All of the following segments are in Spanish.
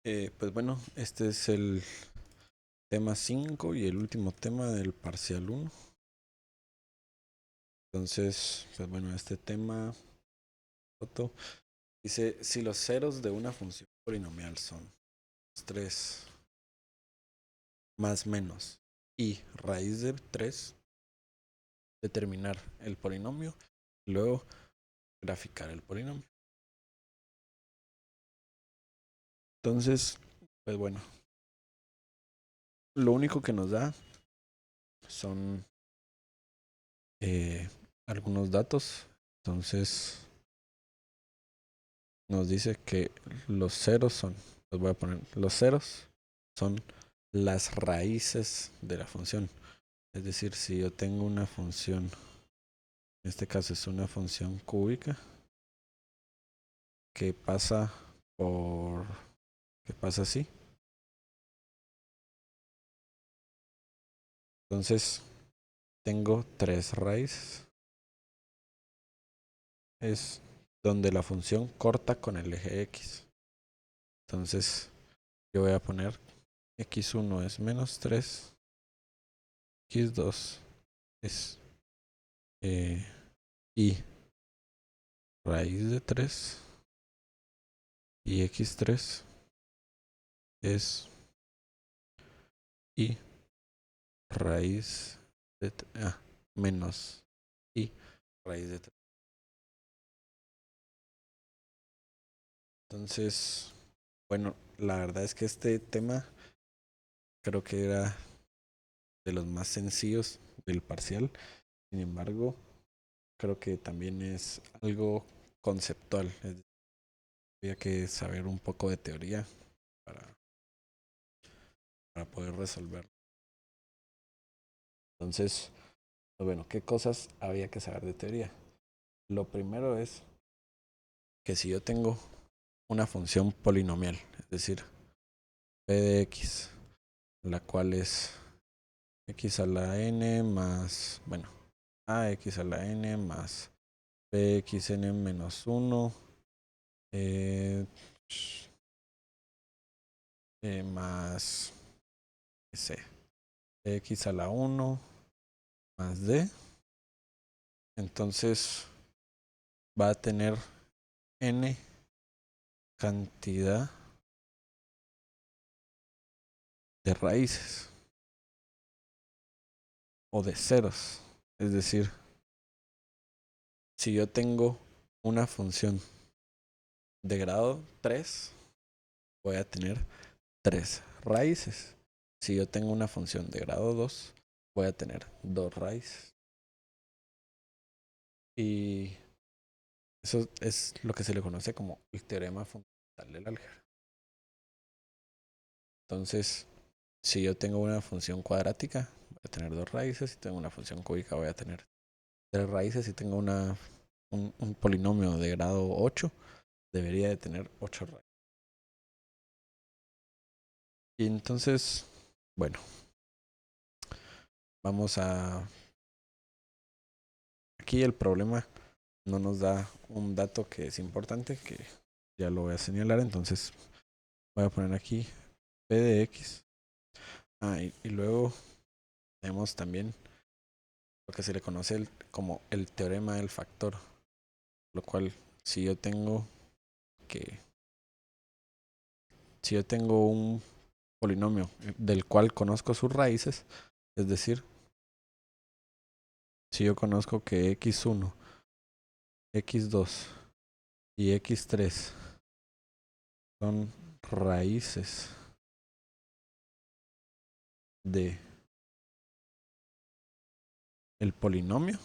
Pues bueno, este es el tema 5 y el último tema del parcial uno. Entonces, pues bueno, este tema foto, dice, si los ceros de una función polinomial son 3 más menos y raíz de 3, determinar el polinomio y luego graficar el polinomio. Entonces, pues bueno, lo único que nos da son algunos datos. Entonces, nos dice que los ceros son, los voy a poner, los ceros son las raíces de la función. Es decir, si yo tengo una función, en este caso es una función cúbica que pasa por, que pasa así. Entonces tengo tres raíces. Es donde la función corta con el eje X. Entonces yo voy a poner x1 es menos 3, x2 es y raíz de 3 y x3 es y raíz de menos y raíz de 3. Entonces, bueno, la verdad es que este tema creo que era de los más sencillos del parcial. Sin embargo, creo que también es algo conceptual. Había que saber un poco de teoría para, para poder resolverlo. Entonces, pues bueno, ¿qué cosas había que saber de teoría? Lo primero es que si yo tengo una función polinomial, es decir, p de x, la cual es x a la n más, bueno, ax a la n más bxn menos 1 más c, x a la 1 más d. Entonces va a tener n cantidad de raíces o de ceros. Es decir, si yo tengo una función de grado 3, voy a tener 3 raíces. Si yo tengo una función de grado 2, voy a tener 2 raíces. Y eso es lo que se le conoce como el teorema fundamental del álgebra. Entonces, si yo tengo una función cuadrática, voy a tener 2 raíces. Si tengo una función cúbica, voy a tener 3 raíces. Si tengo un polinomio de grado 8, debería de tener 8 raíces. Y entonces, bueno, vamos a... Aquí el problema no nos da un dato que es importante, que ya lo voy a señalar. Entonces voy a poner aquí p de x. Y luego tenemos también lo que se le conoce como el teorema del factor, lo cual si yo tengo que si yo tengo un polinomio del cual conozco sus raíces, es decir, si yo conozco que x1, x2 y x3 son raíces de el polinomio,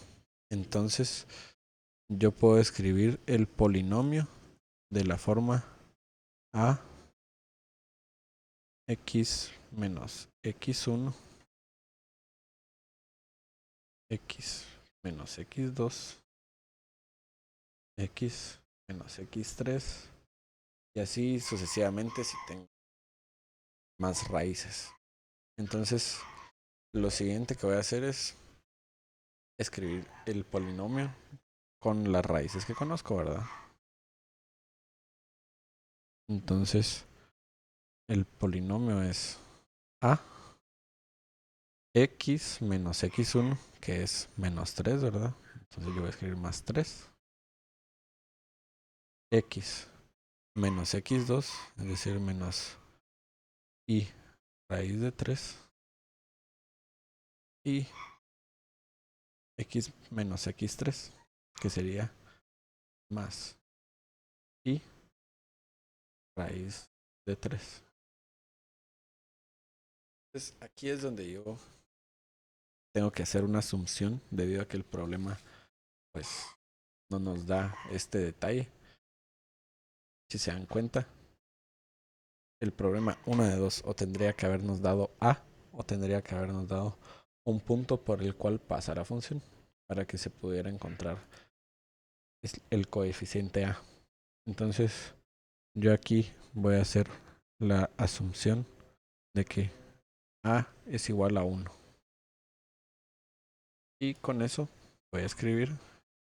entonces yo puedo escribir el polinomio de la forma a x menos x1, x menos x2, x menos x3 y así sucesivamente si tengo más raíces. Entonces, lo siguiente que voy a hacer es escribir el polinomio con las raíces que conozco, ¿verdad? Entonces, el polinomio es a x menos x1, que es menos 3, ¿verdad? Entonces yo voy a escribir más 3. X menos x2, es decir, menos y raíz de 3. Y x menos x3, que sería más y raíz de 3. Entonces aquí es donde yo tengo que hacer una asunción debido a que el problema pues no nos da este detalle. Si se dan cuenta, el problema una de dos, o tendría que habernos dado a, o tendría que habernos dado un punto por el cual pasa la función para que se pudiera encontrar el coeficiente a. Entonces yo aquí voy a hacer la asunción de que a es igual a 1. Y con eso voy a escribir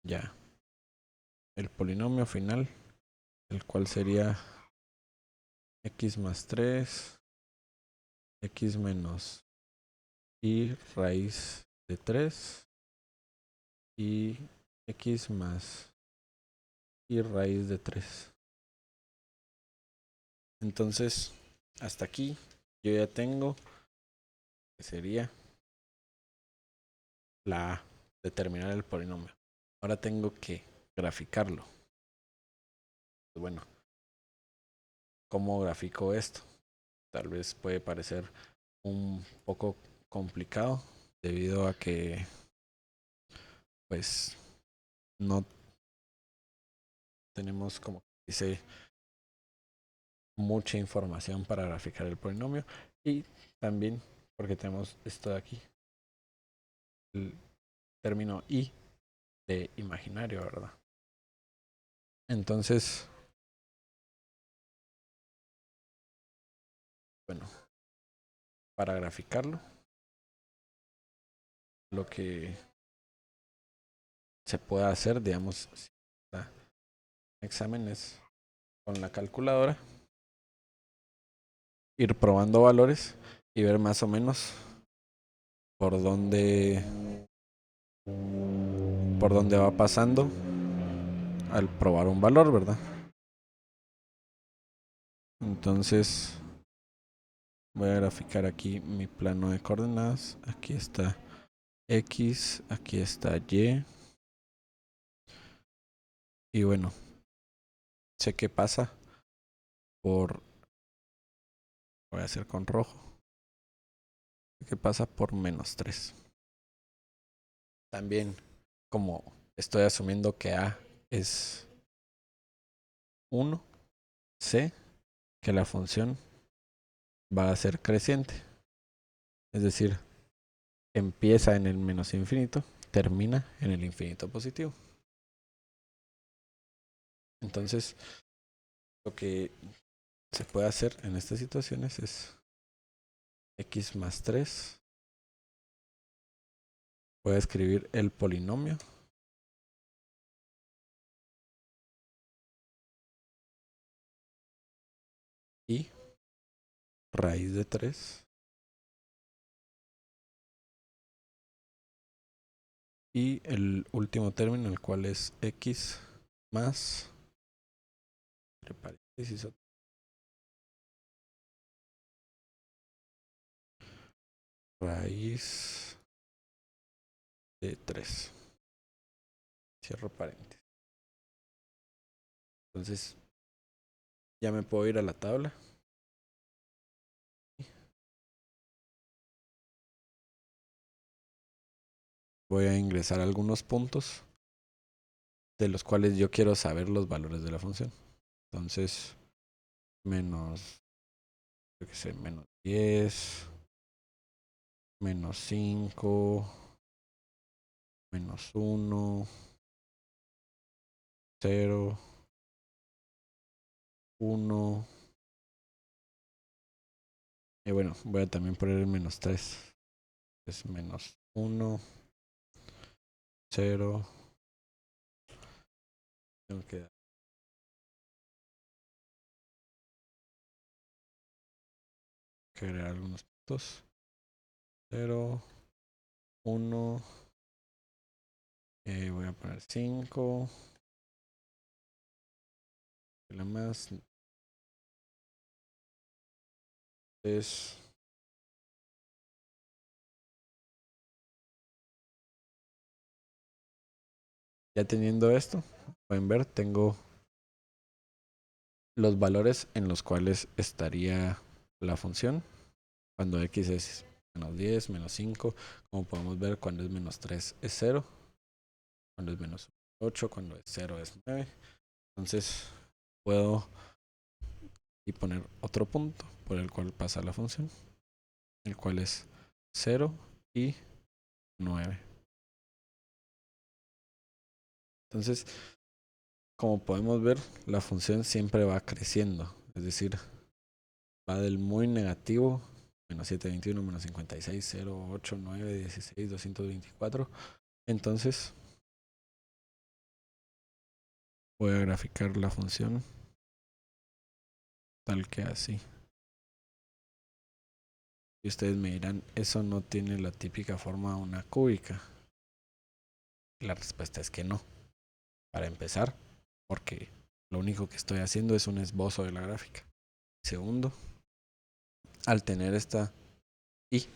ya el polinomio final, el cual sería x más 3, x menos y raíz de 3 y x más y raíz de 3. Entonces, hasta aquí yo ya tengo que sería la a, determinar el polinomio. Ahora tengo que graficarlo. Bueno, ¿cómo grafico esto? Tal vez puede parecer un poco complicado debido a que pues no tenemos, como dice, mucha información para graficar el polinomio, y también porque tenemos esto de aquí, el término y de imaginario, ¿verdad? Entonces, bueno, para graficarlo, lo que se puede hacer, digamos, si exámenes con la calculadora, ir probando valores y ver más o menos por dónde va pasando al probar un valor, ¿verdad? Entonces voy a graficar aquí mi plano de coordenadas. Aquí está X, aquí está Y. Y bueno, sé que pasa por... Voy a hacer con rojo. Sé que pasa por menos 3. También, como estoy asumiendo que A es 1, sé que la función va a ser creciente. Es decir, empieza en el menos infinito, termina en el infinito positivo. Entonces, lo que se puede hacer en estas situaciones es x más 3. Voy a escribir el polinomio y raíz de 3. Y el último término, el cual es x más, entre paréntesis, raíz de 3. Cierro paréntesis. Entonces, ya me puedo ir a la tabla. Voy a ingresar algunos puntos de los cuales yo quiero saber los valores de la función. Entonces, menos, yo qué sé, menos 10, menos 5, menos 1, 0, 1. Y bueno, voy a también poner el menos 3. Es menos 1, 0. Tengo que dar que agregar algunos puntos. 0, 1. Voy a poner 5. La más. 3. Ya teniendo esto, pueden ver, tengo los valores en los cuales estaría la función. Cuando x es menos 10, menos 5. Como podemos ver, cuando es menos 3 es 0. Cuando es menos 8, cuando es 0 es 9. Entonces puedo y poner otro punto por el cual pasa la función, el cual es 0 y 9. Entonces, como podemos ver, la función siempre va creciendo. Es decir, va del muy negativo, menos 721, menos 56, 0, 8, 9, 16, 224. Entonces, voy a graficar la función tal que así. Y ustedes me dirán, eso no tiene la típica forma de una cúbica. La respuesta es que no. Para empezar, porque lo único que estoy haciendo es un esbozo de la gráfica. Segundo, al tener esta y,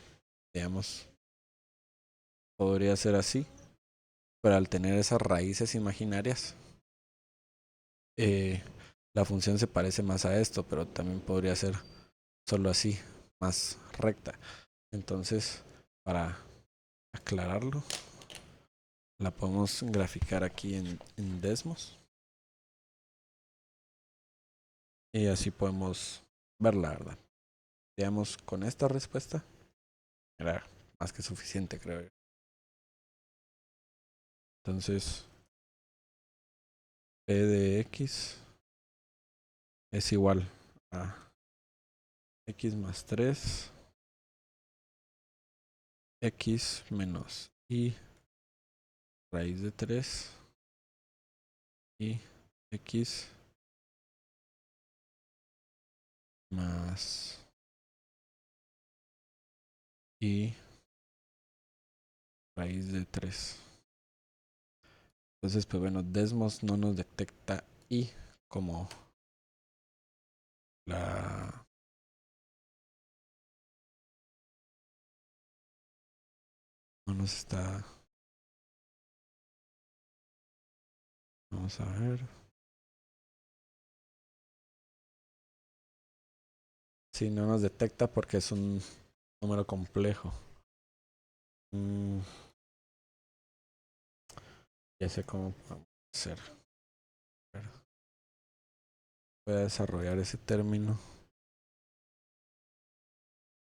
digamos, podría ser así, pero al tener esas raíces imaginarias, la función se parece más a esto, pero también podría ser solo así, más recta. Entonces, para aclararlo, la podemos graficar aquí en Desmos. Y así podemos ver la verdad. Digamos, con esta respuesta era más que suficiente, creo yo. Entonces, P de X es igual a X más 3, X menos Y raíz de 3 y X más Y raíz de 3. Entonces, pues bueno, Desmos no nos detecta Y como la... No nos está... Vamos a ver. Sí, no nos detecta porque es un número complejo. Ya sé cómo podemos hacer. Voy a desarrollar ese término.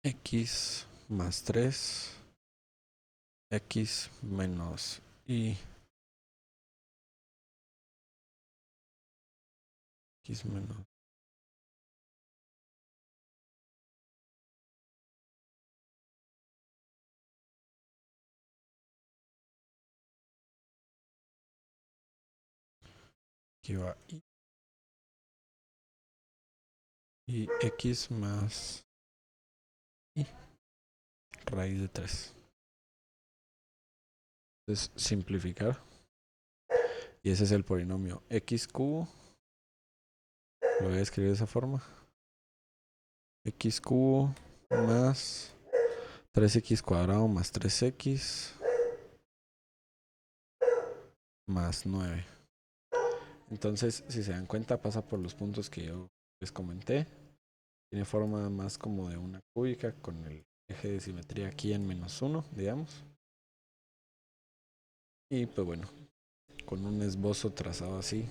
X más 3. X menos Y. X menos. Aquí va Y. Y X más Y. Raíz de 3. Entonces, simplificar. Y ese es el polinomio X cubo. Lo voy a escribir de esa forma. X cubo más 3x cuadrado más 3x más 9. Entonces, si se dan cuenta, pasa por los puntos que yo les comenté. Tiene forma más como de una cúbica con el eje de simetría aquí en -1, digamos. Y pues bueno, con un esbozo trazado así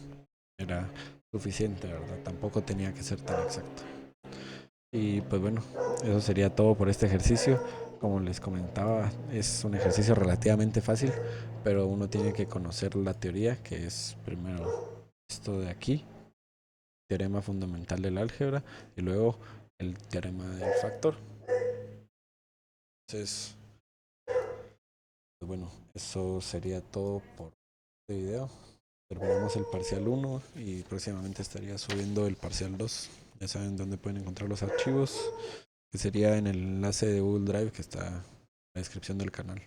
era suficiente, ¿verdad? Tampoco tenía que ser tan exacto. Y pues bueno, eso sería todo por este ejercicio. Como les comentaba, es un ejercicio relativamente fácil, pero uno tiene que conocer la teoría, que es primero esto de aquí, teorema fundamental del álgebra, y luego el teorema del factor. Entonces, pues bueno, eso sería todo por este video. Terminamos el parcial 1 y próximamente estaría subiendo el parcial 2. Ya saben dónde pueden encontrar los archivos. que sería en el enlace de Google Drive que está en la descripción del canal.